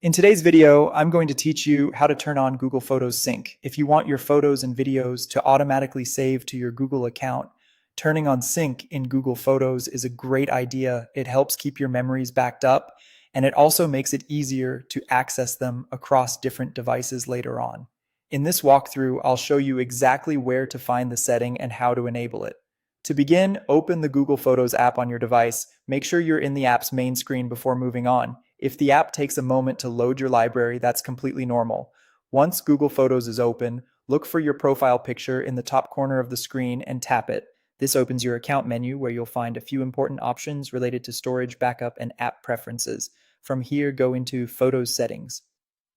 In today's video, I'm going to teach you how to turn on Google Photos Sync. If you want your photos and videos to automatically save to your Google account, turning on Sync in Google Photos is a great idea. It helps keep your memories backed up, and it also makes it easier to access them across different devices later on. In this walkthrough, I'll show you exactly where to find the setting and how to enable it. To begin, open the Google Photos app on your device. Make sure you're in the app's main screen before moving on. If the app takes a moment to load your library, that's completely normal. Once Google Photos is open, look for your profile picture in the top corner of the screen and tap it. This opens your account menu where you'll find a few important options related to storage, backup, and app preferences. From here, go into Photos Settings.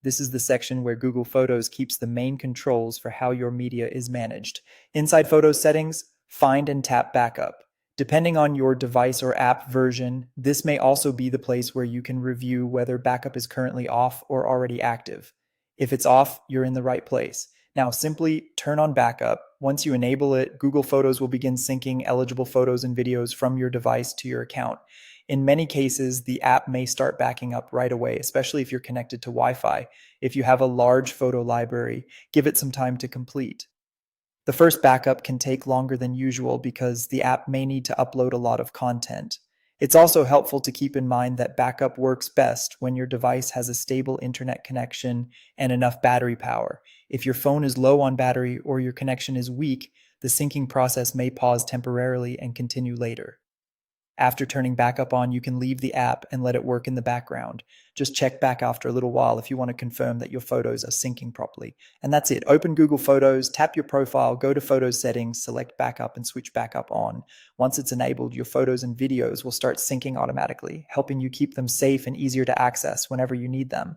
This is the section where Google Photos keeps the main controls for how your media is managed. Inside Photos Settings, find and tap Backup. Depending on your device or app version, this may also be the place where you can review whether backup is currently off or already active. If it's off, you're in the right place. Now, simply turn on backup. Once you enable it, Google Photos will begin syncing eligible photos and videos from your device to your account. In many cases, the app may start backing up right away, especially if you're connected to Wi-Fi. If you have a large photo library, give it some time to complete. The first backup can take longer than usual because the app may need to upload a lot of content. It's also helpful to keep in mind that backup works best when your device has a stable internet connection and enough battery power. If your phone is low on battery or your connection is weak, the syncing process may pause temporarily and continue later. After turning backup on, you can leave the app and let it work in the background. Just check back after a little while if you want to confirm that your photos are syncing properly. And that's it. Open Google Photos, tap your profile, go to Photos Settings, select Backup, and switch Backup on. Once it's enabled, your photos and videos will start syncing automatically, helping you keep them safe and easier to access whenever you need them.